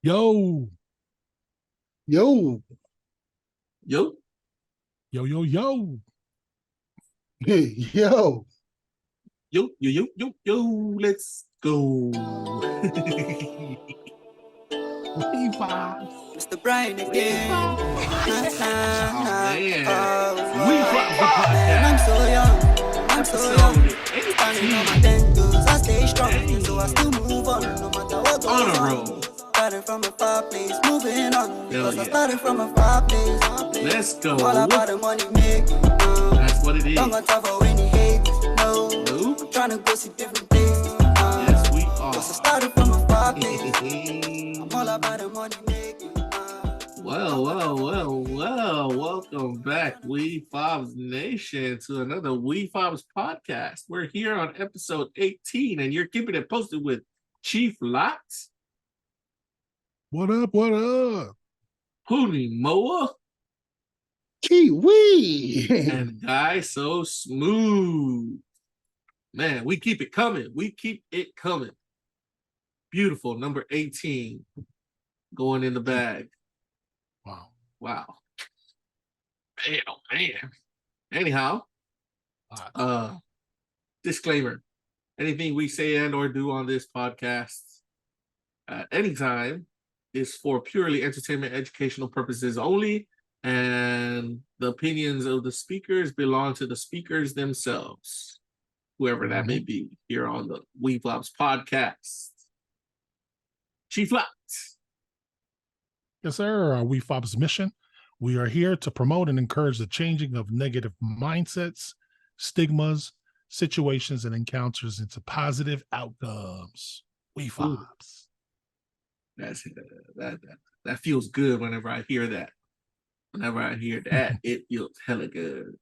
Yo, Yo, Yo, yo. yo, yo, let's go. Wefobz. Mr. Brian again. Oh, man. Oh, Wefobz Podcast. I'm so young. I'm so young. Episode Standing on my 18. 10 toes, I stay strong. Hey. So I still move on, no matter what goes On a on. roll. Starting from a far place, moving on. Because I yeah. started from a far place. Let's go. All about the money making. That's what it is. Don't got time for any haters. No, Nope. I'm trying to go see different places. Yes, we are. Because I started from a far place. I'm all about the money making. Well. Welcome back, Wefobz Nation, to another Wefobz Podcast. We're here on episode 18, and you're keeping it posted with Chief Lots, What up? Poonie Moa, Kiwi. and Guy So Smooth. Man, we keep it coming. Beautiful, number 18, going in the bag. Wow. Man, oh man. Anyhow, disclaimer. Anything we say and or do on this podcast at any time is for purely entertainment, educational purposes only, and the opinions of the speakers belong to the speakers themselves, whoever that may be, here on the Wefobz Podcast. Chief Lot. Yes, sir. Our Wefobz mission. We are here to promote and encourage the changing of negative mindsets, stigmas, situations, and encounters into positive outcomes. Wefobz. That feels good whenever I hear that. Whenever I hear that, it feels hella good.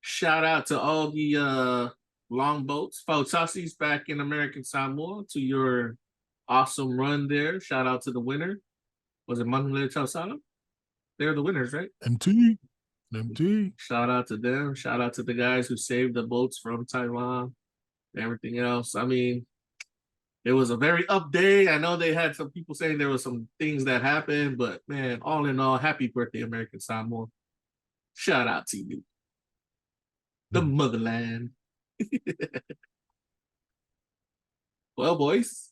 Shout out to all the longboats, Fautassis back in American Samoa, to your awesome run there. Shout out to the winner. Was it Manule Tausala? They're the winners, right? MT. Shout out to them. Shout out to the guys who saved the boats from Taiwan and everything else. I mean, it was a very up day. I know they had some people saying there were some things that happened, but man, all in all, happy birthday, American Samoa. Shout out to you. The motherland. Well, boys,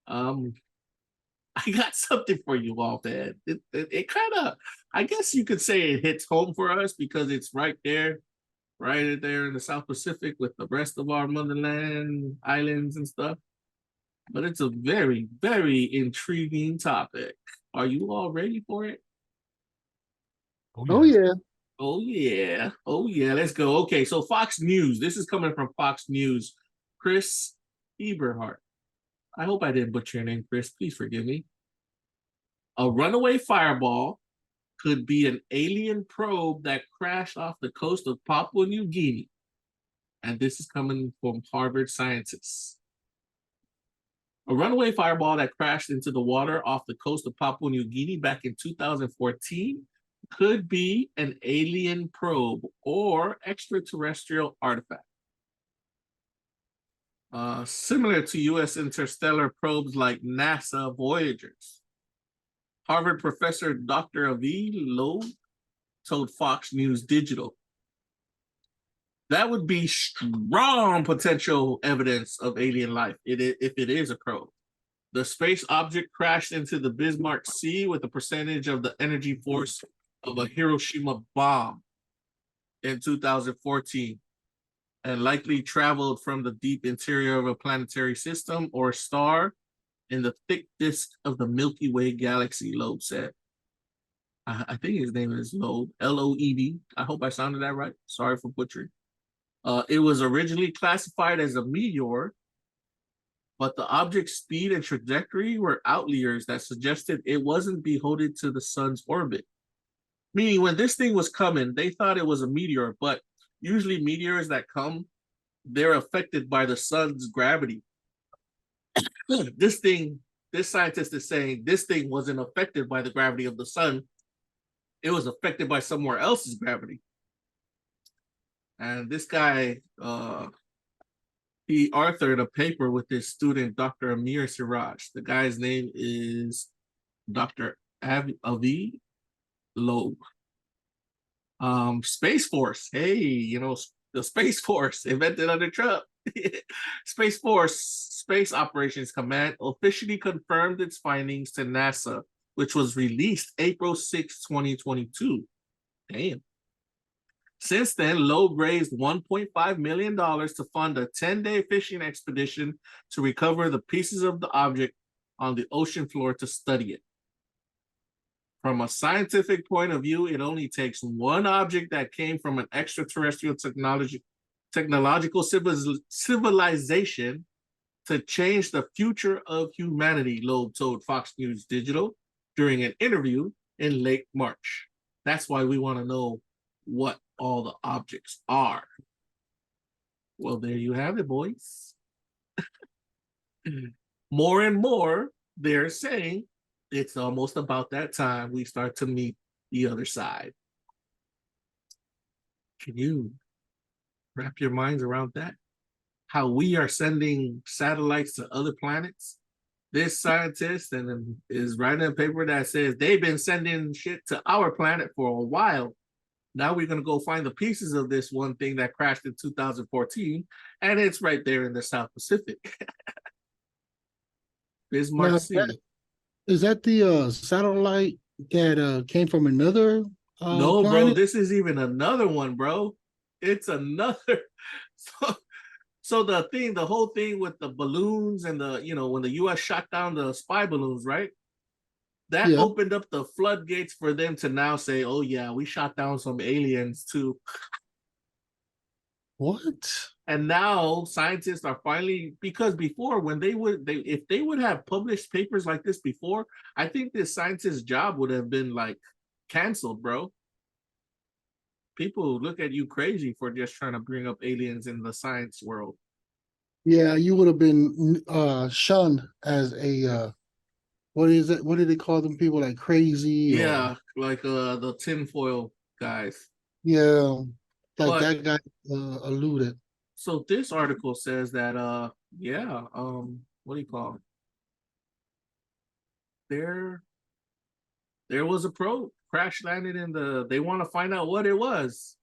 I got something for you all, man. It kind of, I guess you could say it hits home for us because it's right there in the South Pacific with the rest of our motherland islands and stuff. But it's a very, very intriguing topic. Are you all ready for it? Oh yeah. Oh yeah, let's go. Okay, so Fox News. This is coming from Fox News. Chris Eberhardt. I hope I didn't butcher your name, Chris. Please forgive me. A runaway fireball could be an alien probe that crashed off the coast of Papua New Guinea. And this is coming from Harvard scientists. A runaway fireball that crashed into the water off the coast of Papua New Guinea back in 2014 could be an alien probe or extraterrestrial artifact. Similar to U.S. interstellar probes like NASA Voyagers. Harvard professor Dr. Avi Loeb told Fox News Digital. That would be strong potential evidence of alien life if it is a probe. The space object crashed into the Bismarck Sea with a percentage of the energy force of a Hiroshima bomb in 2014 and likely traveled from the deep interior of a planetary system or star in the thick disk of the Milky Way galaxy, Loeb said. I think his name is Loeb, L-O-E-B. I hope I sounded that right. Sorry for butchering. It was originally classified as a meteor, but the object's speed and trajectory were outliers that suggested it wasn't beholden to the sun's orbit. Meaning when this thing was coming, they thought it was a meteor, but usually meteors that come, they're affected by the sun's gravity. This scientist is saying this thing wasn't affected by the gravity of the sun. It was affected by somewhere else's gravity. And this guy, He authored a paper with his student, Dr. Amir Siraj. The guy's name is Dr. Avi Loeb. Space Force. Hey, the Space Force invented under Trump. Space Force Space Operations Command officially confirmed its findings to NASA, which was released April 6, 2022. Damn. Since then, Loeb raised $1.5 million to fund a 10-day fishing expedition to recover the pieces of the object on the ocean floor to study it. From a scientific point of view, it only takes one object that came from an extraterrestrial technological civilization to change the future of humanity, Loeb told Fox News Digital during an interview in late March. That's why we want to know what all the objects are. Well, there you have it, boys. More and more, they're saying it's almost about that time we start to meet the other side. Can you wrap your minds around that? How we are sending satellites to other planets? This scientist is writing a paper that says they've been sending shit to our planet for a while. Now we're going to go find the pieces of this one thing that crashed in 2014, and it's right there in the South Pacific. Bismarck Sea. Is that the satellite that came from another No, planet? bro, this is even another one, bro. It's another. So the whole thing with the balloons and when the U.S. shot down the spy balloons, right? That opened up the floodgates for them to now say, "Oh yeah, we shot down some aliens too." What? And now scientists are finally, because before if they would have published papers like this before, I think this scientist's job would have been like canceled, bro. People look at you crazy for just trying to bring up aliens in the science world. Yeah, you would have been shunned as a what is it? What do they call them people, like crazy? Yeah, like the tinfoil guys. Yeah, like that guy alluded. So this article says that what do you call it? There was a probe crash landed they want to find out what it was,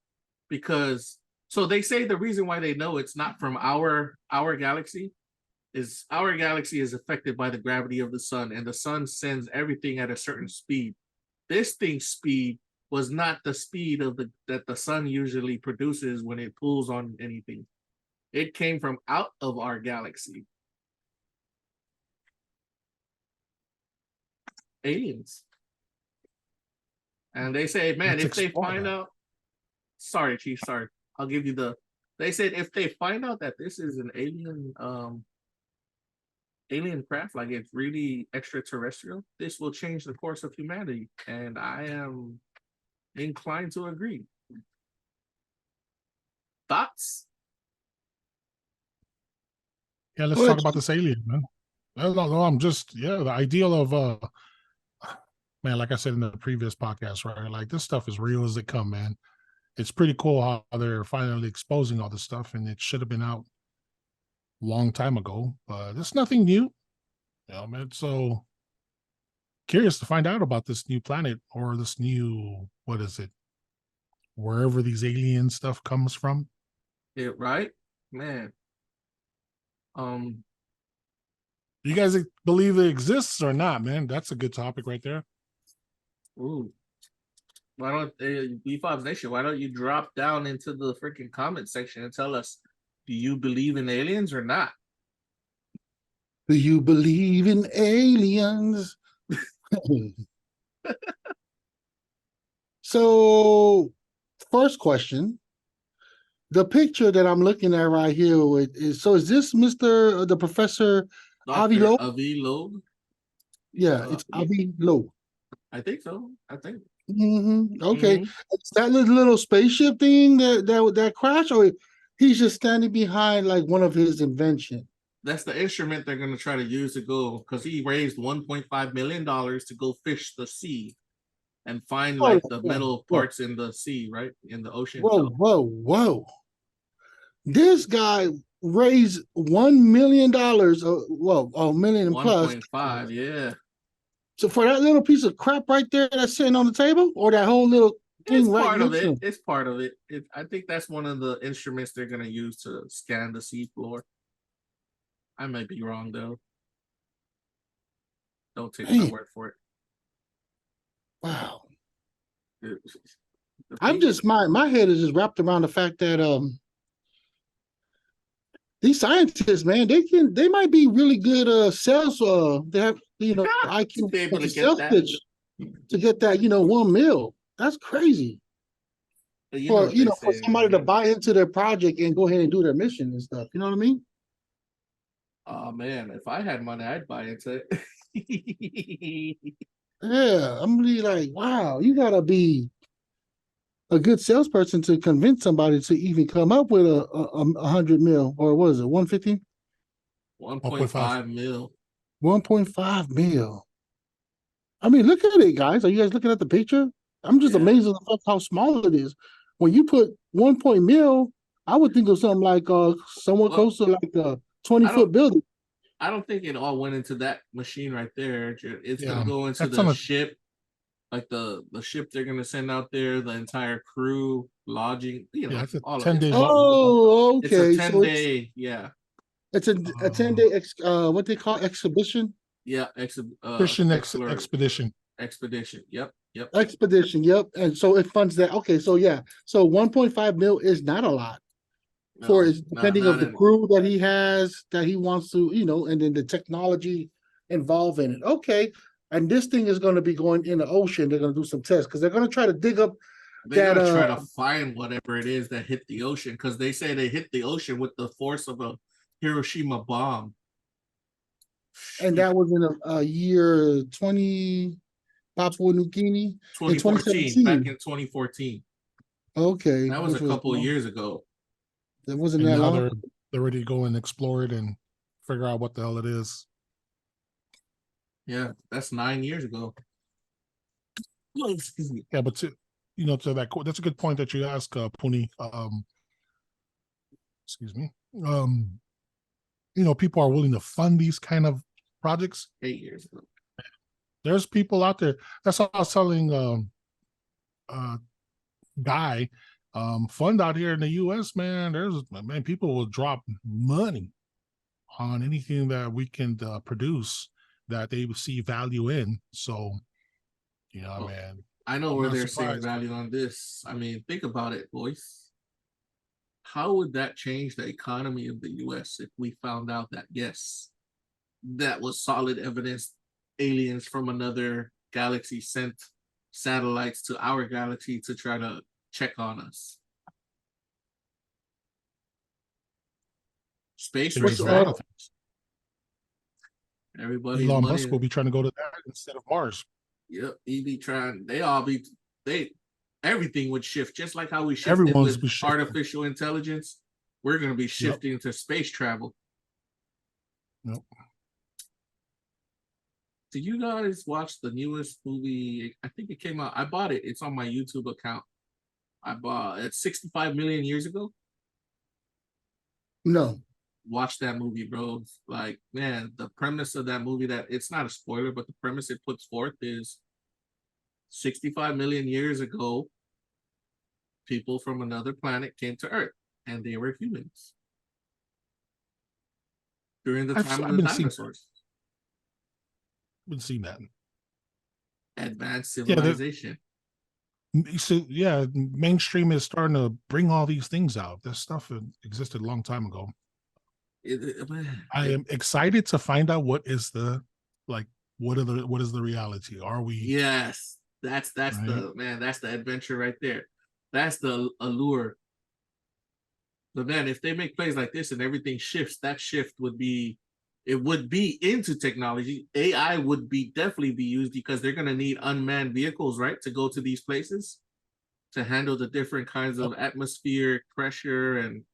because so they say the reason why they know it's not from our galaxy is our galaxy is affected by the gravity of the sun, and the sun sends everything at a certain speed. This thing's speed was not the speed that the sun usually produces when it pulls on anything. It came from out of our galaxy. Aliens. And they say, man, if they find out, sorry, Chief, sorry. I'll give you they said if they find out that this is an alien craft, like it's really extraterrestrial, this will change the course of humanity. And I am inclined to agree. Thoughts? Yeah, let's talk about this alien, man. No, I'm just, the ideal of, man, like I said in the previous podcast, right? Like this stuff is real as it come, man. It's pretty cool how they're finally exposing all this stuff, and it should have been out a long time ago, but it's nothing new. Man, so curious to find out about this new planet or this new, what is it? Wherever these alien stuff comes from. Yeah, right? Man. You guys believe it exists or not, man? That's a good topic right there. Ooh. Why don't Wefobz Nation, why don't you drop down into the freaking comment section and tell us, do you believe in aliens or not? Do you believe in aliens? So, first question. The picture that I'm looking at right here is this the Professor Avi Loeb? Avi Loeb? Yeah, it's Avi Loeb. I think so. Okay. It's that little spaceship thing that crashed, or he's just standing behind like one of his inventions? That's the instrument they're going to try to use to go, because he raised $1.5 million to go fish the sea and find the metal parts in the sea, right? In the ocean. Whoa. This guy raised $1 million, well, a million plus. 1.5, yeah. So for that little piece of crap right there that's sitting on the table, or that whole little thing It's right part of next to it. him? It's part of it. I think that's one of the instruments they're gonna use to scan the seafloor. I might be wrong though. Don't take my Man. word for it. Wow. The I'm thing- just my head is just wrapped around the fact that these scientists, man, they might be really good sales. They have IQ be able to the get sales that. pitch to get that 1 mil. That's crazy But for what they for say, somebody to man. buy into their project and go ahead and do their mission and stuff. You know what I mean? Oh man, if I had money, I'd buy into it. Yeah, I'm really like, wow, you gotta be a good salesperson to convince somebody to even come up with a 100 mil, or what is it, 150? 1.5 mil. 1.5 mil. I mean, look at it, guys. Are you guys looking at the picture? I'm just Yeah. amazed at the fact how small it is. When you put 1 mil, I would think of something like somewhat close to like a 20-foot building. I don't think it all went into that machine right there. It's Yeah, gonna go into that's the on a- ship, like the ship they're gonna send out there, the entire crew, lodging, Yeah, it's a all 10-day. Oh, It's a okay. 10-day, yeah. It's a 10-day what they call exhibition. Yeah, Christian expedition. expedition. Yep. Expedition, yep. And so it funds that. Okay, so yeah. So 1.5 mil is not a lot. For depending of the crew that he has, that he wants to, and then the technology involved in it. Okay. And this thing is going to be going in the ocean. They're going to do some tests because they're going to try to dig up They're gonna try to find whatever it is that hit the ocean, because they say they hit the ocean with the force of a Hiroshima bomb. And that was in a year 20 Papua New Guinea 2014, back in 2014. Okay. That was a couple of years ago. It wasn't And that now long. they're ready to go and explore it and figure out what the hell it is. Yeah, that's 9 years ago. Oh, excuse me. Yeah, but to that's a good point that you ask, Puni. Excuse me. People are willing to fund these kind of projects. 8 years ago. There's people out there. That's what I was telling Guy. Fund out here in the US, man. People will drop money on anything that we can produce that they see value in. So, man. I know where they're seeing value on this. I mean, think about it, boys. How would that change the economy of the US if we found out that, yes, that was solid evidence aliens from another galaxy sent satellites to our galaxy to try to check on us? Space race, right? Everybody, Elon Musk will be trying to go to that instead of Mars. Yep, he be trying. Everything would shift, just like how we shifted with artificial intelligence. We're going to be shifting to space travel. Yep. Did you guys watch the newest movie? I think it came out. I bought it. It's on my YouTube account. I bought it 65 million years ago. No. Watch that movie, bro. Like, man, the premise of that movie, that it's not a spoiler, but the premise it puts forth is 65 million years ago, people from another planet came to Earth, and they were humans. During the time of the dinosaurs. Been seeing that. Advanced civilization. So mainstream is starting to bring all these things out. This stuff existed a long time ago. I am excited to find out what is the reality. Are we? Yes, that's right? That's the adventure right there. That's the allure. But man, if they make plays like this and everything shifts, that shift would be into technology. AI would definitely be used, because they're going to need unmanned vehicles, right, to go to these places to handle the different kinds of atmospheric pressure and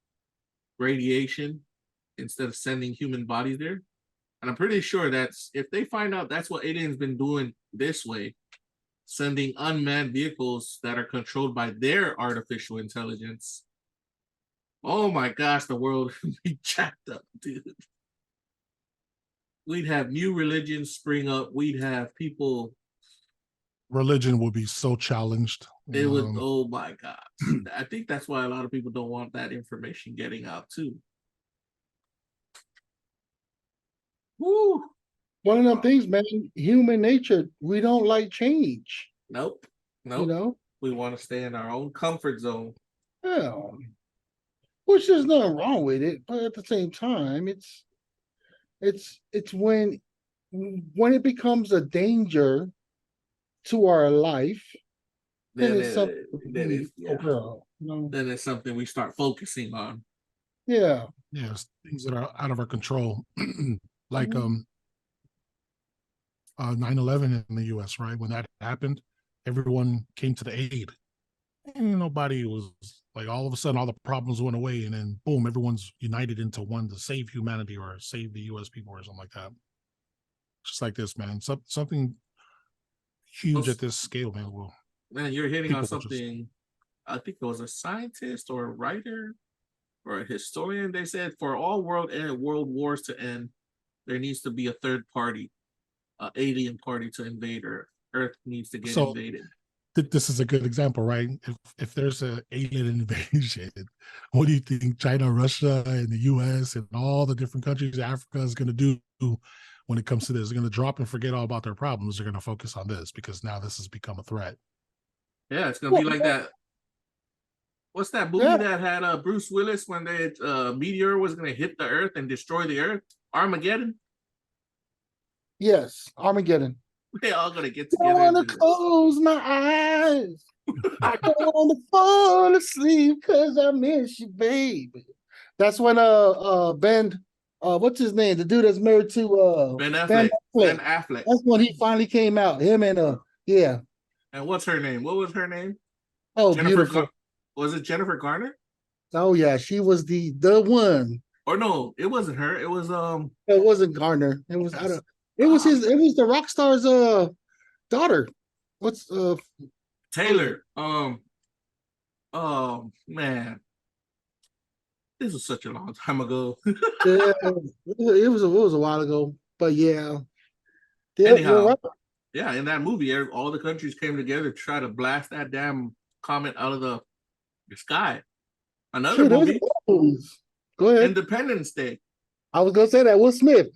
radiation, instead of sending human bodies there. And I'm pretty sure that's, if they find out that's what aliens been doing this way, sending unmanned vehicles that are controlled by their artificial intelligence, Oh my gosh, the world would be jacked up, dude. We'd have new religions spring up. We'd have people. Religion will be so challenged. It would. Oh my god! I think that's why a lot of people don't want that information getting out too. Woo! One of them things, man. Human nature. We don't like change. Nope. You know. We want to stay in our own comfort zone. Yeah. Which there's nothing wrong with it, but at the same time, it's when it becomes a danger to our life, then it's something then it's something we start focusing on. Yeah. Yes, things that are out of our control. Like 9/11 in the US, right? When that happened, everyone came to the aid. And nobody was like, all of a sudden all the problems went away, and then boom, everyone's united into one to save humanity or save the US people or something like that. Just like this, man. Something huge at this scale, man. Well, man, you're hitting on something. I think it was a scientist or a writer or a historian. They said for all world wars to end, there needs to be a third party, an alien party to invade Earth needs to get invaded. This is a good example, right? If there's an alien invasion, what do you think China, Russia, and the US and all the different countries, Africa is going to do when it comes to this? They're going to drop and forget all about their problems. They're going to focus on this because now this has become a threat. Yeah, it's going to be like that. What's that movie that had Bruce Willis when the meteor was going to hit the Earth and destroy the Earth? Armageddon? Yes, Armageddon. They all gonna get together. I want to close my eyes. I don't want to fall asleep because I miss you, baby. That's when Ben, what's his name? The dude that's married to Ben Affleck. Ben Affleck. That's when he finally came out. Him and yeah. And what's her name? What was her name? Oh, beautiful. Was it Jennifer Garner? Oh yeah, she was the one. Or no, it wasn't her. It was It wasn't Garner. It was It was it was the rock star's daughter. What's Taylor. Oh man. This was such a long time ago. Yeah, it was a while ago. But yeah. Anyhow, yeah, in that movie, all the countries came together to try to blast that damn comet out of the sky. Another movie. Go ahead. Independence Day. I was gonna say that. Will Smith.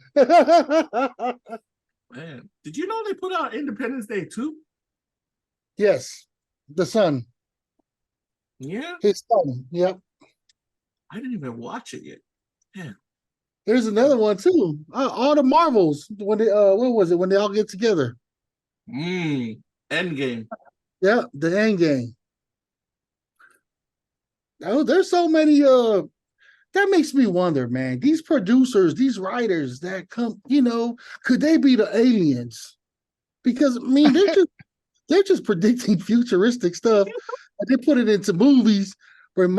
Man, did you know they put out Independence Day 2? Yes, the son. Yeah, his son. Yep. I didn't even watch it yet. Yeah. There's another one too. All the Marvels when they what was it when they all get together? Endgame. Yeah, the Endgame. Oh, there's so many. That makes me wonder, man. These producers, these writers that come, could they be the aliens? Because I mean, they're just predicting futuristic stuff, and they put it into movies. Could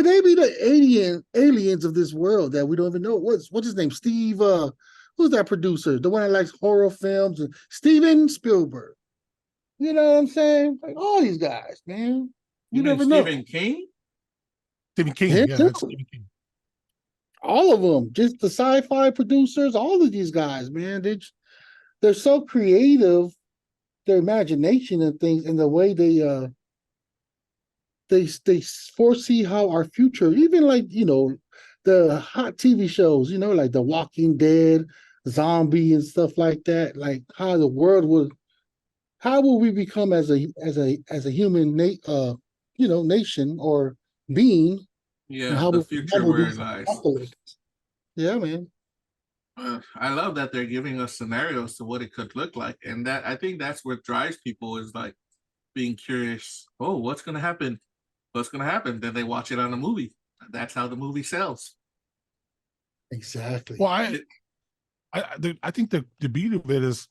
they be the aliens of this world that we don't even know? What's his name? Steve. Who's that producer? The one that likes horror films, and Steven Spielberg. You know what I'm saying? Like all these guys, man. You never know. Stephen King. Stephen King, yeah, that's Stephen King. All of them, just the sci-fi producers, all of these guys, man, they're so creative, their imagination and things, and the way they foresee how our future, even like the hot TV shows, like The Walking Dead, Zombie, and stuff like that, like how the world how will we become as a human nation or being. Yeah, how the future where it lies. Yeah, man. I love that they're giving us scenarios to what it could look like, and that I think that's what drives people is like being curious. Oh, what's gonna happen? What's gonna happen? Then they watch it on a movie. That's how the movie sells. Exactly. Well, I think the beauty of it is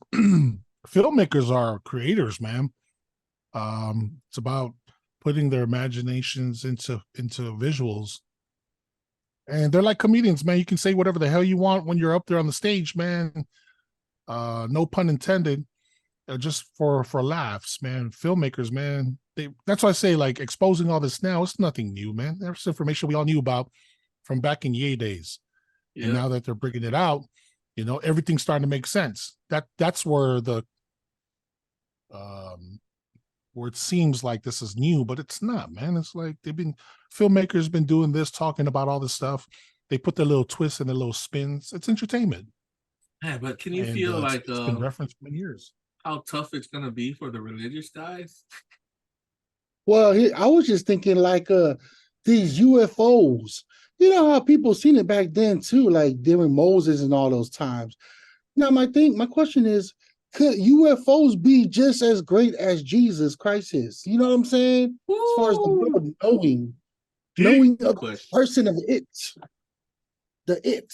filmmakers are creators, man. It's about putting their imaginations into visuals. And they're like comedians, man. You can say whatever the hell you want when you're up there on the stage, man. No pun intended. just for laughs, man. Filmmakers, man, that's why I say, like, exposing all this now, it's nothing new, man. There's information we all knew about from back in Ye days. Yeah. And now that they're bringing it out, everything's starting to make sense. That's where where it seems like this is new, but it's not, man. It's like filmmakers been doing this, talking about all this stuff. They put their little twists and their little spins. It's entertainment. Yeah, but can you feel like it's been referenced for many years? How tough it's gonna be for the religious guys? Well, I was just thinking like these UFOs. You know how people seen it back then too, like during Moses and all those times. Now, my question is, could UFOs be just as great as Jesus Christ is? You know what I'm saying? As far as the world knowing a person of it. The it.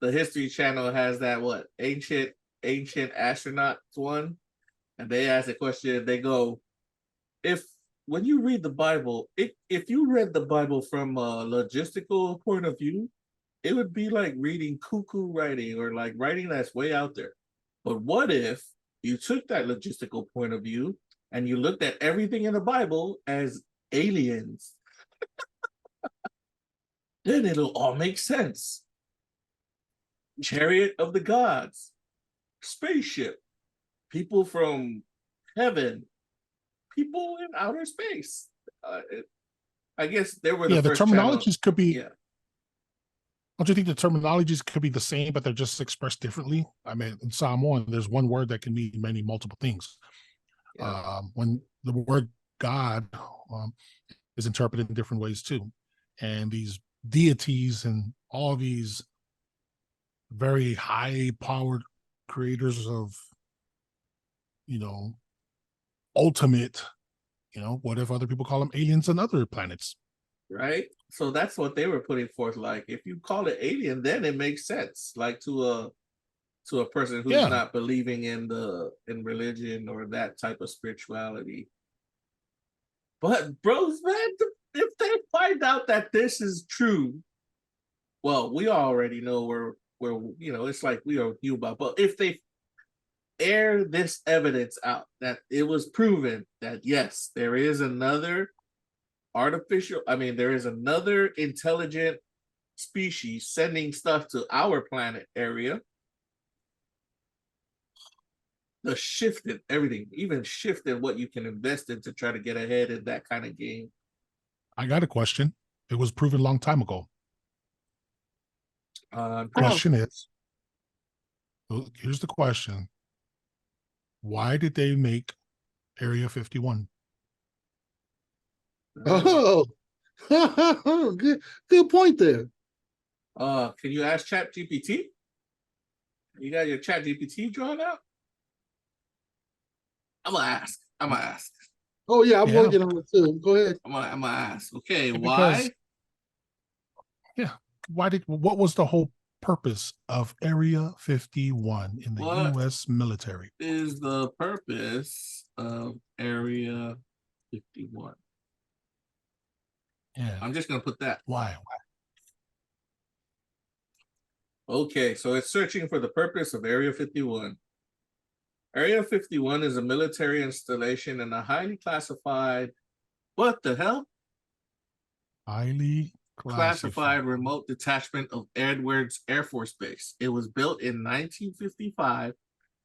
The History Channel has that ancient astronauts one, and they ask a question. They go, when you read the Bible, if you read the Bible from a logistical point of view, it would be like reading cuckoo writing, or like writing that's way out there. But what if you took that logistical point of view and you looked at everything in the Bible as aliens? Then it'll all make sense. Chariot of the gods, spaceship, people from heaven, people in outer space. I guess there were the terminologies could be. Yeah. Don't you think the terminologies could be the same, but they're just expressed differently? I mean, in Psalm 1, there's one word that can mean multiple things. Yeah. When the word God is interpreted in different ways too. And these deities and all these very high-powered creators of, ultimate, what if other people call them aliens on other planets? Right. So that's what they were putting forth. Like, if you call it alien, then it makes sense. Like to a person who's not believing in religion or that type of spirituality. But bros, man, if they find out that this is true, well, we already know where it's like we are knew about. But if they air this evidence out that it was proven that yes, there is another intelligent species sending stuff to our planet area, the shift in everything, even shift in what you can invest in to try to get ahead in that kind of game. I got a question. It was proven a long time ago. Question is, here's the question. Why did they make Area 51? Oh, good point there. Can you ask Chat GPT? You got your Chat GPT drawn out? I'm gonna ask. Oh yeah, I'm working on it too. Go ahead. I'm gonna ask. Okay, why? Yeah, what was the whole purpose of Area 51 in the U.S. military? Is the purpose of Area 51? Yeah, I'm just gonna put that. Why? Okay, so it's searching for the purpose of Area 51. Area 51 is a military installation and a highly classified, what the hell? Highly classified remote detachment of Edwards Air Force Base. It was built in 1955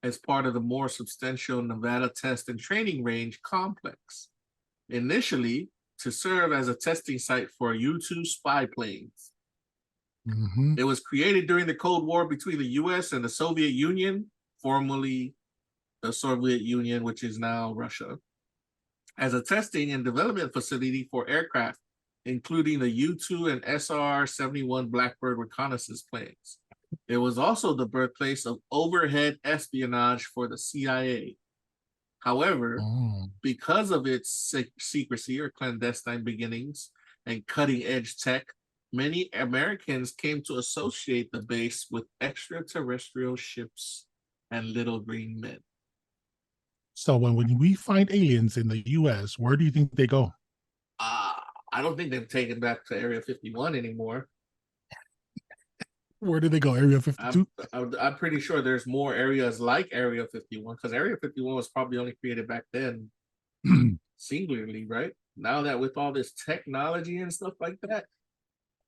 as part of the more substantial Nevada Test and Training Range complex, initially to serve as a testing site for U-2 spy planes. Mm-hmm. It was created during the Cold War between the U.S. and the Soviet Union, formerly the Soviet Union, which is now Russia, as a testing and development facility for aircraft, including the U-2 and SR-71 Blackbird reconnaissance planes. It was also the birthplace of overhead espionage for the CIA. However, because of its secrecy or clandestine beginnings and cutting-edge tech, many Americans came to associate the base with extraterrestrial ships and little green men. So when we find aliens in the U.S., where do you think they go? I don't think they've taken back to Area 51 anymore. Where did they go? Area 52? I'm pretty sure there's more areas like Area 51 because Area 51 was probably only created back then singularly, right? Now that with all this technology and stuff like that,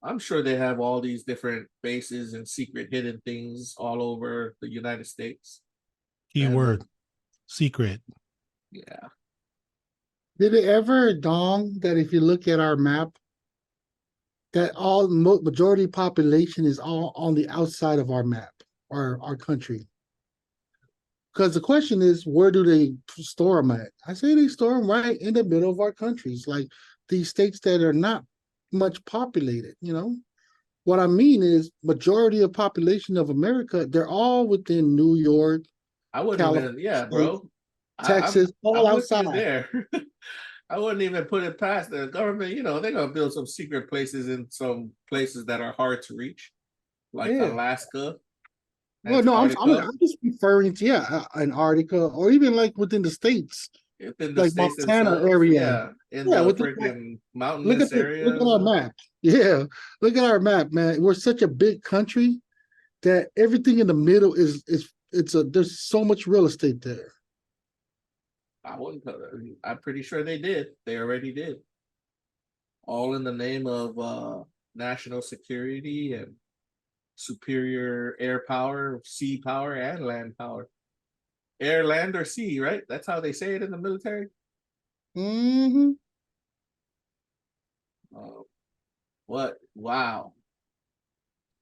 I'm sure they have all these different bases and secret hidden things all over the United States. Keyword, secret. Yeah. Did it ever dawn that if you look at our map, that all majority population is all on the outside of our map, our country? Because the question is, where do they store them at? I say they store them right in the middle of our countries, like these states that are not much populated, you know? What I mean is, majority of population of America, they're all within New York, I wouldn't California, even, yeah, bro. Texas, all I'm with you outside. there. I wouldn't even put it past the government. You know, they're gonna build some secret places in some places that are hard to reach, like Yeah. Alaska. Well, no, I'm Antarctica. just referring to Antarctica, or even like within the states, Within the like states Montana themselves, area. yeah, in Yeah, the within freaking look mountainous at areas. look at our map. Yeah, look at our map, man. We're such a big country that everything in the middle is there's so much real estate there. I wouldn't. I'm pretty sure they did. They already did. All in the name of national security and superior air power, sea power, and land power. Air, land, or sea, right? That's how they say it in the military. Mm-hmm. What? Wow.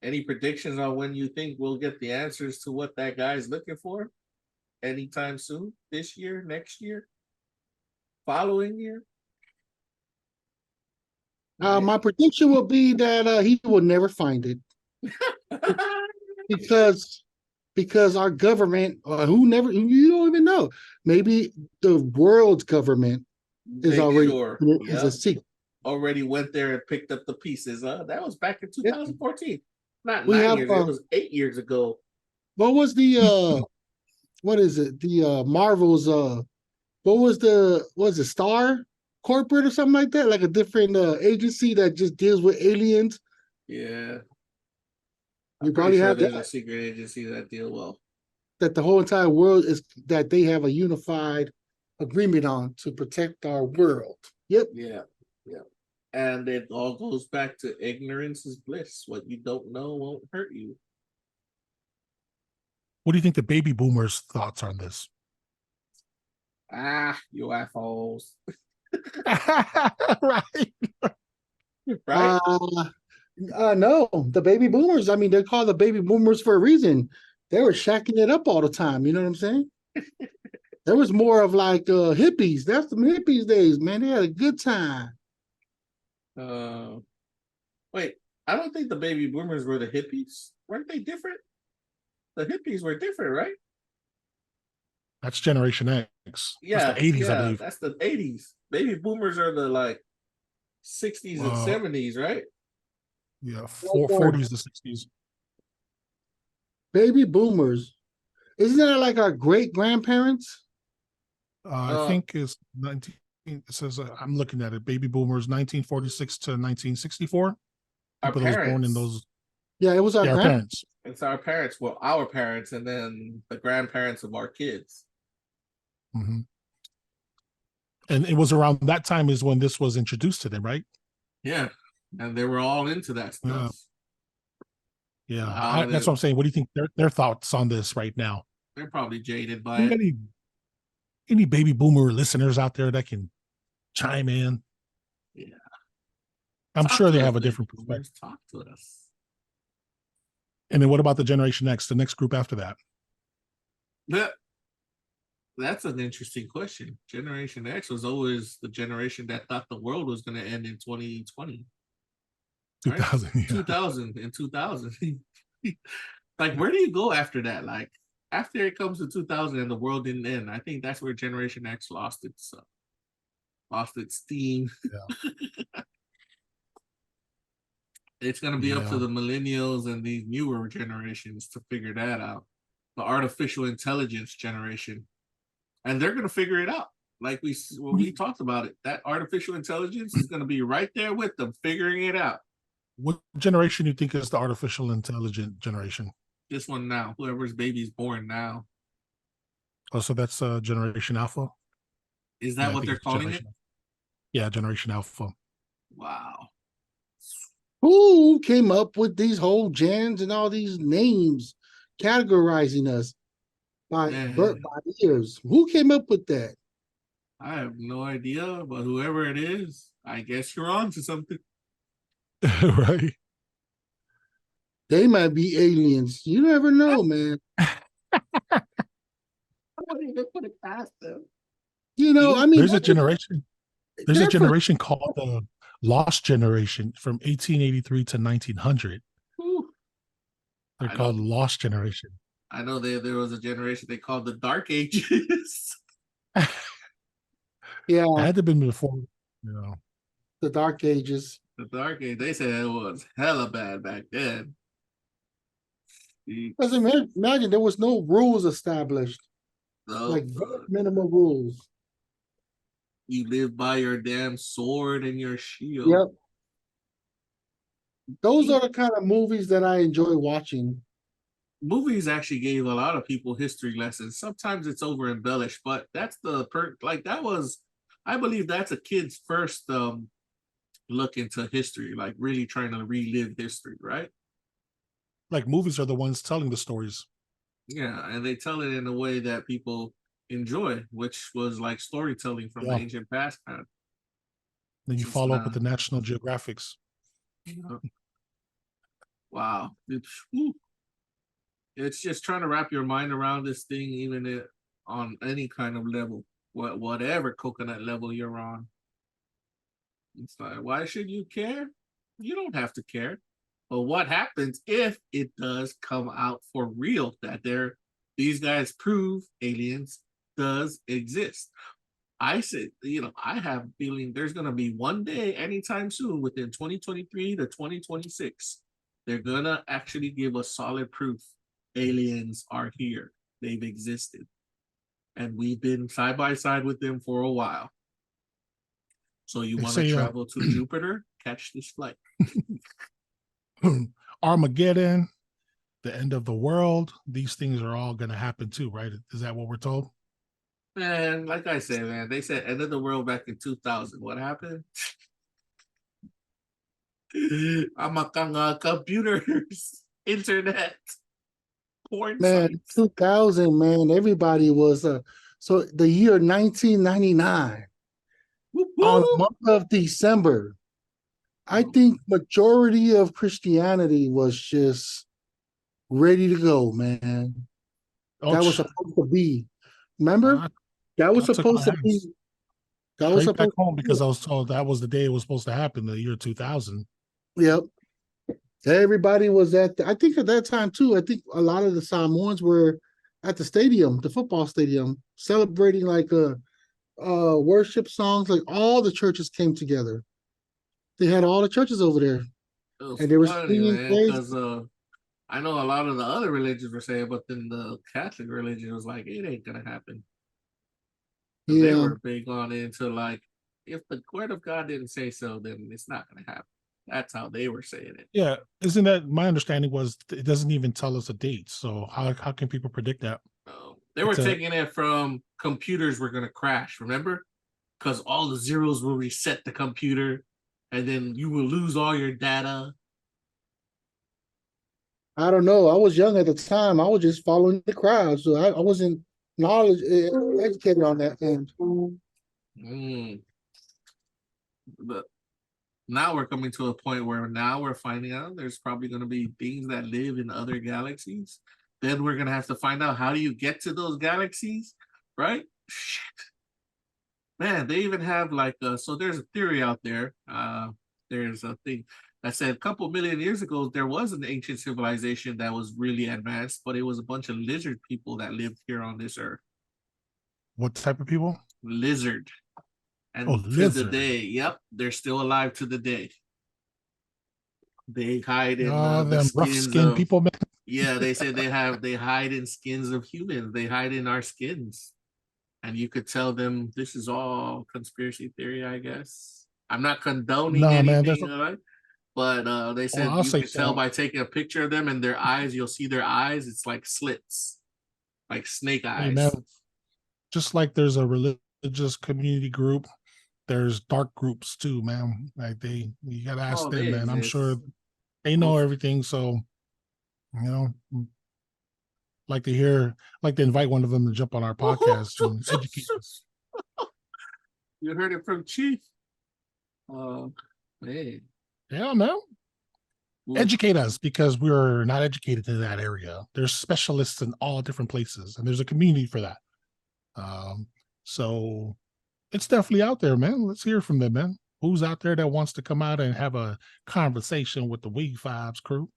Any predictions on when you think we'll get the answers to what that guy's looking for? Anytime soon? This year? Next year? Following year? My prediction will be that he will never find it because our government, you don't even know. Maybe the world's government is already is a secret. Already went there and picked up the pieces. That was back in 2014. Not We 9 have, years. It was 8 years ago. What was the what is it? The Marvel's what was it Star Corporate or something like that? Like a different agency that just deals with aliens. Yeah. You probably have there's a secret agency that deal well. That the whole entire world is that they have a unified agreement on to protect our world. Yep. Yeah. Yeah. And it all goes back to ignorance is bliss. What you don't know won't hurt you. What do you think the baby boomers' thoughts on this? You assholes. Right. Right? No, the baby boomers. I mean, they're called the baby boomers for a reason. They were shacking it up all the time. You know what I'm saying? There was more of like hippies. That's the hippies days, man. They had a good time. Wait, I don't think the baby boomers were the hippies. Weren't they different? The hippies were different, right? That's Generation X. Yeah, that's the 80s, I believe. That's the 80s. Baby boomers are the like 60s and 70s, right? Yeah, 40s to 60s. Baby boomers. Isn't that like our great grandparents? I think it's 19. It says I'm looking at it. Baby boomers, 1946 to 1964. Our People that was born in parents. those. Yeah, it was our parents. It's our parents. Well, our parents, and then the grandparents of our kids. Mm-hmm. And it was around that time is when this was introduced to them, right? Yeah, and they were all into that stuff. Yeah, that's what I'm saying. What do you think their thoughts on this right now? They're probably jaded by it. Any baby boomer listeners out there that can chime in? Yeah, I'm sure they have a different perspective. Talk to us. And then what about the Generation X, the next group after that? That's an interesting question. Generation X was always the generation that thought the world was going to end in 2020. 2000, right? 2000 and 2000. Like, where do you go after that? Like, after it comes to 2000 and the world didn't end, I think that's where Generation X lost its steam. Yeah. It's going to be up to the millennials and these newer generations to figure that out. The artificial intelligence generation. And they're going to figure it out. Like we talked about it. That artificial intelligence is going to be right there with them, figuring it out. What generation do you think is the artificial intelligent generation? This one now, whoever's baby's born now. Oh, so that's Generation Alpha? Is Yeah, that I what think they're it's calling it? Generation Alpha. Yeah, Generation Alpha. Wow. Who came up with these whole gens and all these names categorizing us by birth, Man, by years? Who came up with that? I have no idea, but whoever it is, I guess you're on to something. Right? They might be aliens. You never know, man. I wouldn't even put it past them. You know, You- I mean, There's a generation. There's a they're for- generation called the Lost Generation from 1883 to 1900. Whew. They're I called know. Lost Generation. I know there was a generation they called the Dark Ages. yeah, It had to have been before, you know. the Dark Ages. The Dark Age, they said it was hella bad back then. Because imagine there was no rules established, So, like very minimal rules. you live by your damn sword and your shield. Yep. Those are the kind of movies that I enjoy watching. Movies actually gave a lot of people history lessons. Sometimes it's over embellished, but that's the that was, I believe that's a kid's first look into history, like really trying to relive history, right? Like movies are the ones telling the stories. Yeah, and they tell it in a way that people enjoy, which was like storytelling from the Yeah. ancient past kind of. Then you Just follow up with now. the National Geographics. Wow. It's just trying to wrap your mind around this thing, even on any kind of level, whatever coconut level you're on. It's like, why should you care? You don't have to care. But what happens if it does come out for real that these guys prove aliens does exist? I said, I have a feeling there's going to be one day anytime soon within 2023 to 2026, they're going to actually give us solid proof aliens are here. They've existed. And we've been side by side with them for a while. So you They want to say, travel to Jupiter? Catch this flight. Armageddon, the end of the world, these things are all going to happen too, right? Is that what we're told? Man, like I said, man, they said end of the world back in 2000. What happened? I'm a computers, internet, porn Man, sites. 2000, man, everybody was so the year 1999 Whoop, on the whoop. month of December. I think majority of Christianity was just ready to go, man. That was supposed to be. Remember? I That was took supposed my to be. ass That was straight back supposed home to because be. I was told that was the day it was supposed to happen, the year 2000. Yep. Everybody was I think at that time too, I think a lot of the Samoans were at the stadium, the football stadium, celebrating like worship songs. Like all the churches came together. They had all the churches over there. It was And they were funny, singing man, praise. because I know a lot of the other religions were saying, but then the Catholic religion was like, it ain't gonna happen. They Yeah. were big on into like, if the word of God didn't say so, then it's not gonna happen. That's how they were saying it. Yeah, isn't that my understanding was it doesn't even tell us a date. So how can people predict that? They were It's taking it from computers were gonna crash, remember? Because all the zeros will reset the computer, and then you will lose all your data. I don't know. I was young at the time. I was just following the crowd. So I wasn't educated on that thing. But now we're coming to a point where now we're finding out there's probably going to be things that live in other galaxies. Then we're going to have to find out how do you get to those galaxies, right? Shit. Man, they even have like, so there's a theory out there. There's a thing that said a couple million years ago, there was an ancient civilization that was really advanced, but it was a bunch of lizard people that lived here on this earth. What type of people? Lizard. And Oh, to lizard. the day, yep, they're still alive to the day. They hide in them the rough skins skinned of people, man. Yeah, they said they hide in skins of humans. They hide in our skins. And you could tell them this is all conspiracy theory, I guess. I'm not condoning Nah, man, anything, right? But they said I'll you say can tell so. by taking a picture of them and their eyes, you'll see their eyes. It's like slits, like snake Hey, eyes. man, just like there's a religious community group, there's dark groups too, man. Like you gotta ask them, they man. I'm sure exist. they know everything. So, you know, like to invite one of them to jump on our podcast and educate us. You heard it from Chief. Man. Yeah, man. Educate us because we're not educated in that area. There's specialists in all different places, and there's a community for that. So it's definitely out there, man. Let's hear from them, man. Who's out there that wants to come out and have a conversation with the Wefobz crew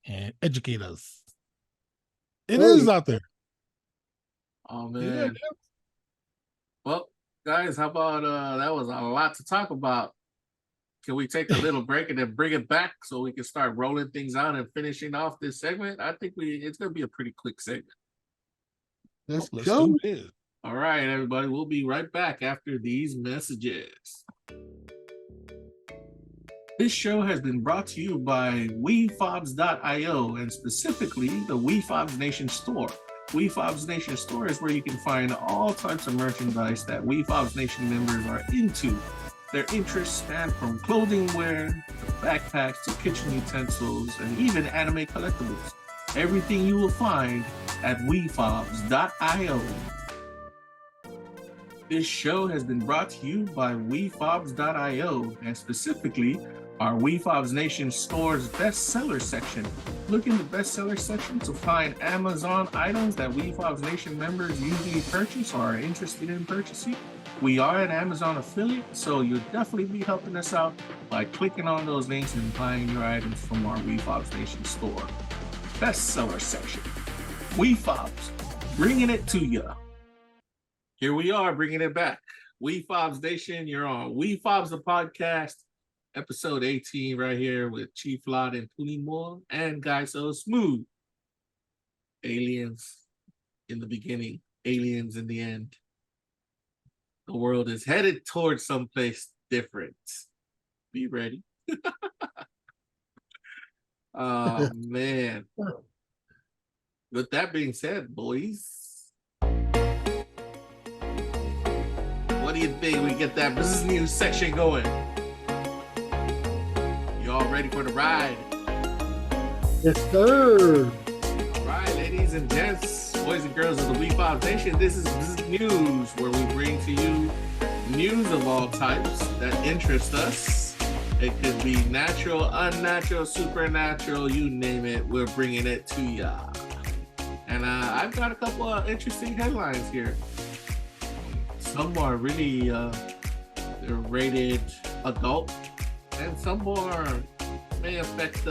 and educate us? It is out there. Oh man. Yeah. Well, guys, how about that was a lot to talk about. Can we take a little break and then bring it back so we can start rolling things out and finishing off this segment? I think it's gonna be a pretty quick segment. Let's Let's go. do it. All right, everybody. We'll be right back after these messages. This show has been brought to you by Wefobz.io and specifically the Wefobz Nation store. Wefobz Nation store is where you can find all types of merchandise that Wefobz Nation members are into. Their interests span from clothing wear, to backpacks, to kitchen utensils, and even anime collectibles. Everything you will find at Wefobz.io. This show has been brought to you by Wefobz.io and specifically our Wefobz Nation store's bestseller section. Look in the bestseller section to find Amazon items that Wefobz Nation members usually purchase or are interested in purchasing. We are an Amazon affiliate, so you'll definitely be helping us out by clicking on those links and buying your items from our Wefobz Nation store. Bestseller section. Wefobz, bringing it to you. Here we are, bringing it back. Wefobz Nation, you're on Wefobz the Podcast, episode 18 right here with Chief Lot and Punimo and Guy So Smooth. Aliens in the beginning, aliens in the end. The world is headed towards someplace different. Be ready. Oh, man. With that being said, boys, what do you think? We get that Bzzz news section going. You all ready for the ride? Yes, sir. All right, ladies and gents, boys and girls of the Wefobz Nation, this is Bzzz News, where we bring to you news of all types that interest us. It could be natural, unnatural, supernatural, you name it, we're bringing it to ya. And I've got a couple of interesting headlines here. Some are really they're rated adult, and some more may affect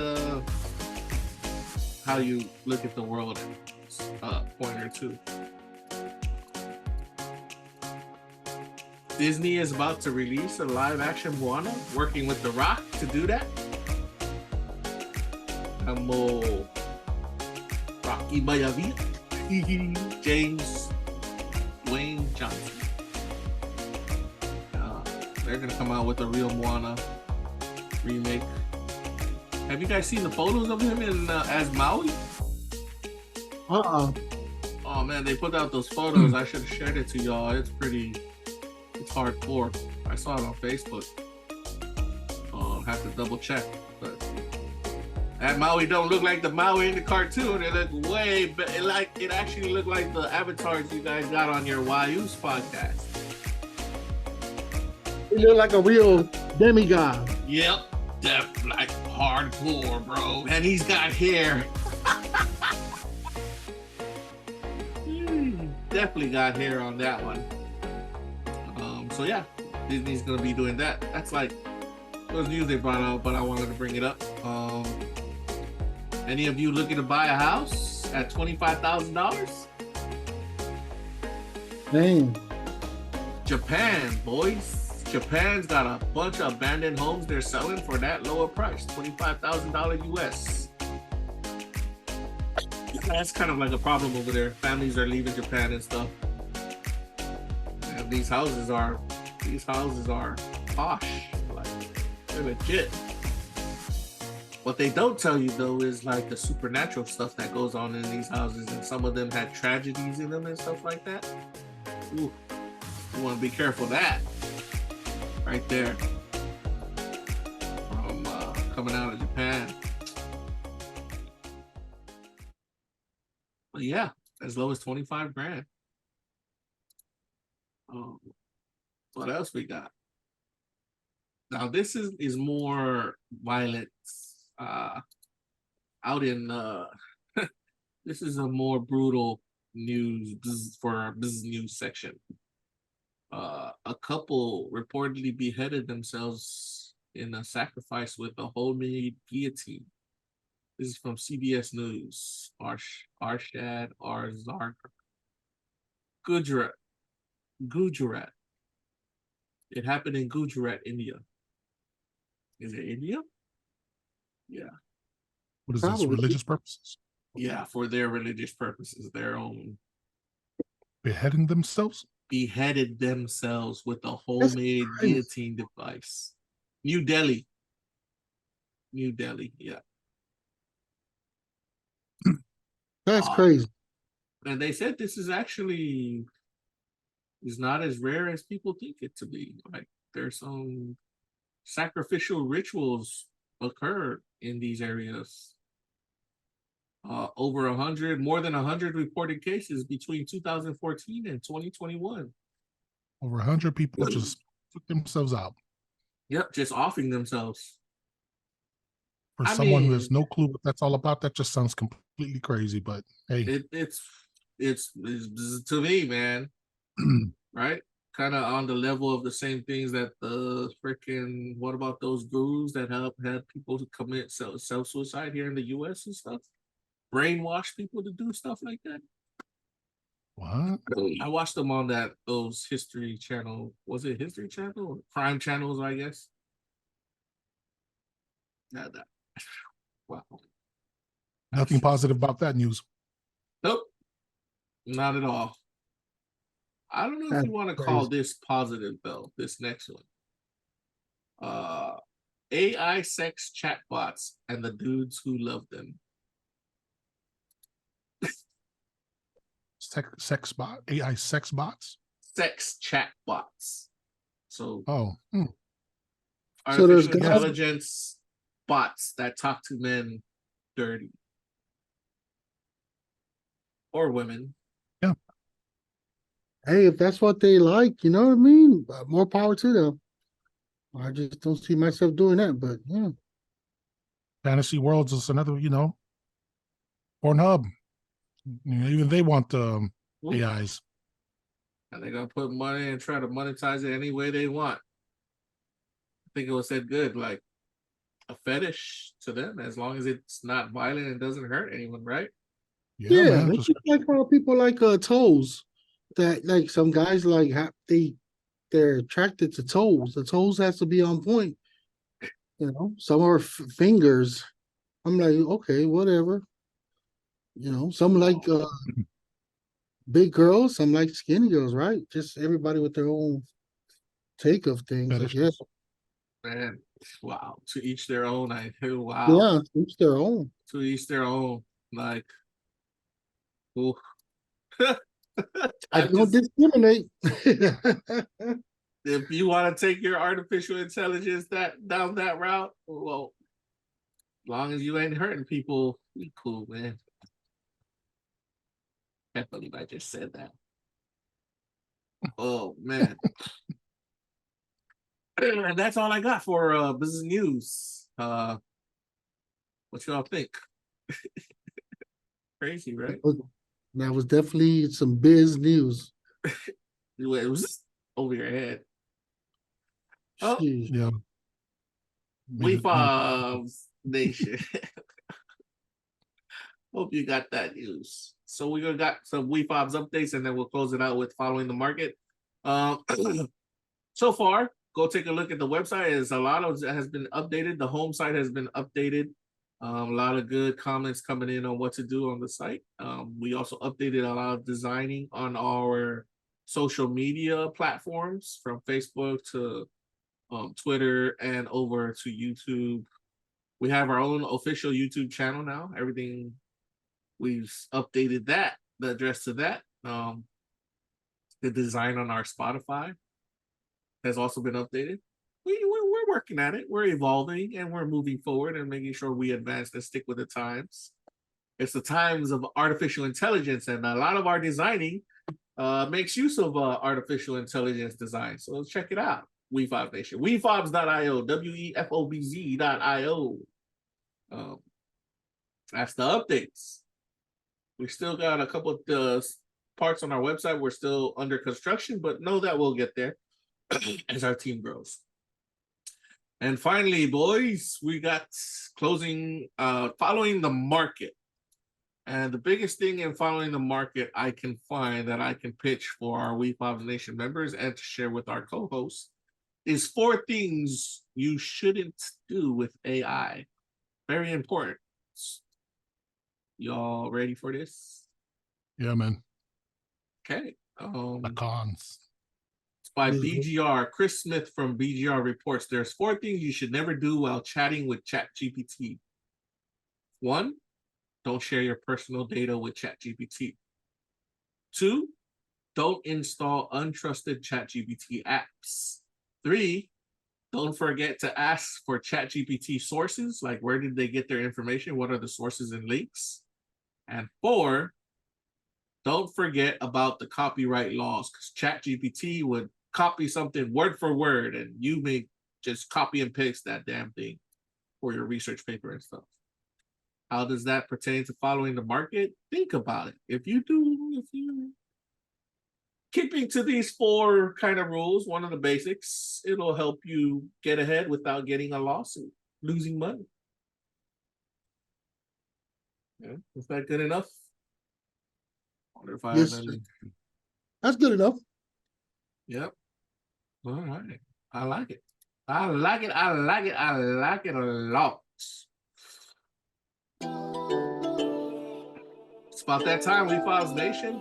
how you look at the world at point or two. Disney is about to release a live-action Moana, working with The Rock to do that. Amo Rocky Mayavi, James Wayne Johnson. They're gonna come out with a real Moana remake. Have you guys seen the photos of him in as Maui? Uh-uh. Oh man, they put out those photos. I should have shared it to y'all. It's hardcore. I saw it on Facebook. Have to double check, but that Maui don't look like the Maui in the cartoon. It looked way better. It actually looked like the avatars you guys got on your Wefobz podcast. He look like a real demigod. Yep, like hardcore, bro. And he's got hair. Definitely got hair on that one. So yeah, Disney's gonna be doing that. That's like those news they brought out, but I wanted to bring it up. Any of you looking to buy a house at $25,000? Dang. Japan, boys. Japan's got a bunch of abandoned homes they're selling for that lower price, $25,000 US. That's kind of like a problem over there. Families are leaving Japan and stuff. And these houses are posh. Like, they're legit. What they don't tell you though is like the supernatural stuff that goes on in these houses, and some of them had tragedies in them and stuff like that. Ooh, you want to be careful of that right there from coming out of Japan. But yeah, as low as 25 grand. What else we got? Now this is more violence. Out in this is a more brutal news for our Bzzz news section. A couple reportedly beheaded themselves in a sacrifice with a homemade guillotine. This is from CBS News. Arshad Arzar Gujarat. It happened in Gujarat, India. Is it India? Yeah. What is Probably. this? Religious purposes? Yeah, for their religious purposes, their own. Beheading themselves? Beheaded themselves with a homemade crazy. guillotine device. New Delhi, yeah. That's crazy. And they said this is actually not as rare as people think it to be. Like there's some sacrificial rituals occur in these areas. More than 100 reported cases between 2014 and 2021. Over 100 people just took themselves out. Yep, just offing themselves. For someone who has no clue what that's all about, that just sounds completely crazy. But hey, it's to me, man, right? Kind of on the level of the same things that the freaking, what about those gurus that had people to commit self-suicide here in the US and stuff? Brainwash people to do stuff like that. what? I watched them on those History Channel. Was it History Channel or Crime Channels? I guess. Yeah, that. Wow. Nothing positive about that news. Nope. Not at all. I don't know if you want to call this positive though. This next one. AI sex chatbots and the dudes who love them. Sex bot, AI sex bots? Sex chatbots. So So there's artificial intelligence bots that talk to men dirty. Or women. Yeah. Hey, if that's what they like, you know what I mean? More power to them. I just don't see myself doing that, but yeah. Fantasy Worlds is another, Pornhub. Even they want AIs. And they're going to put money and try to monetize it any way they want. I think it was said good, like a fetish to them, as long as it's not violent and doesn't hurt anyone, right? Yeah, man, it's like how people like toes. That like some guys like they're attracted to toes. The toes has to be on point. Some are fingers. I'm like, okay, whatever. Some like big girls, some like skinny girls, right? Just everybody with their own take of things. I guess. Man, wow. To each their own. Wow. Yeah, to each their own. To each their own. Like, ooh. I don't discriminate. If you want to take your artificial intelligence down that route, well, as long as you ain't hurting people, be cool, man. Can't believe I just said that. Oh man. And that's all I got for Bzzz news. What y'all think? Crazy, right? That was definitely some Bzzz news. It was over your head. Oh, yeah. Wefobz Nation. Hope you got that news. So we got some Wefobz updates, and then we'll close it out with following the market. So far, go take a look at the website. A lot of it has been updated. The home site has been updated. A lot of good comments coming in on what to do on the site. We also updated a lot of designing on our social media platforms, from Facebook to Twitter and over to YouTube. We have our own official YouTube channel now. Everything, we've updated that, the address to that. The design on our Spotify has also been updated. We're working at it. We're evolving and we're moving forward and making sure we advance and stick with the times. It's the times of artificial intelligence, and a lot of our designing makes use of artificial intelligence design. So let's check it out. Wefobz Nation. Wefobz.io. WEFOBZ.io. That's the updates. We still got a couple of parts on our website. We're still under construction, but know that we'll get there as our team grows. And finally, boys, we got closing, following the market. And the biggest thing in following the market I can find that I can pitch for our Wefobz Nation members and to share with our co-hosts is 4 things you shouldn't do with AI. Very important. Y'all ready for this? Yeah, man. Okay. The cons. It's by BGR. Chris Smith from BGR reports there's 4 things you should never do while chatting with Chat GPT. 1, don't share your personal data with Chat GPT. 2, don't install untrusted Chat GPT apps. 3, don't forget to ask for Chat GPT sources, like where did they get their information? What are the sources and links? And 4, don't forget about the copyright laws, because Chat GPT would copy something word for word, and you may just copy and paste that damn thing for your research paper and stuff. How does that pertain to following the market? Think about it. If you keeping to these 4 kind of rules, one of the basics, it'll help you get ahead without getting a lawsuit, losing money. Yeah, is that good enough? I wonder if I Yes, have any. that's good enough. Yep. All right. I like it. I like it. I like it. I like it a lot. It's about that time, Wefobz Nation.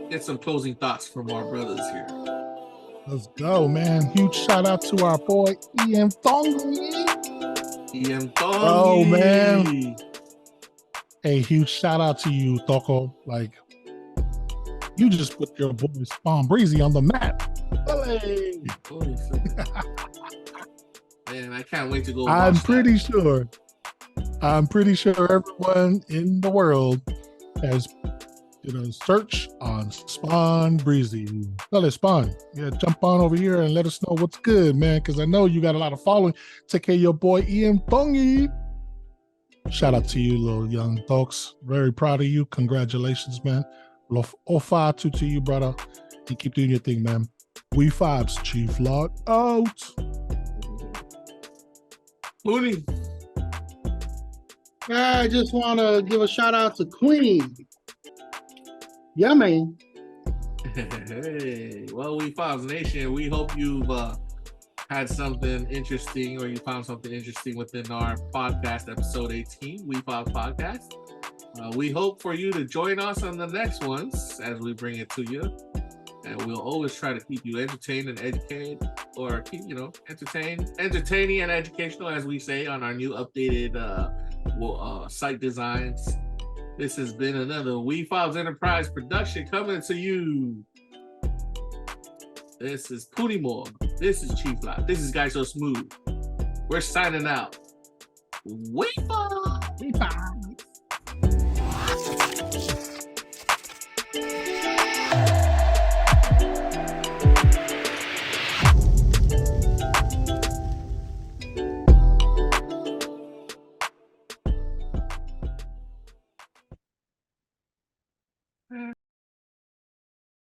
Get some closing thoughts from our brothers here. Let's go, man. Huge shout out to our boy Ian Thongi. Oh, man. Hey, huge shout out to you, Toko. Like, you just put your boy Spawn Breezy on the map. Hey. Man, I can't wait to go. I'm pretty sure everyone in the world has search on Spawn Breezy. Well, it's Spawn. Yeah, jump on over here and let us know what's good, man, because I know you got a lot of following. Take care of your boy Ian Thongi. Shout out to you, little young folks. Very proud of you. Congratulations, man. Ofa to you, brother. And keep doing your thing, man. Wefobz Chief Lock out. Mooney. I just want to give a shout out to Queen. Yeah, man. Hey, well, Wefobz Nation, we hope you've had something interesting, or you found something interesting within our podcast, episode 18, Wefobz Podcast. We hope for you to join us on the next ones as we bring it to you. And we'll always try to keep you entertained and educated, or keep, entertaining and educational, as we say on our new updated site designs. This has been another Wefobz Enterprise production coming to you. This is Poonie Moore. This is Chief Lock. This is Guy So Smooth. We're signing out. Wefobz.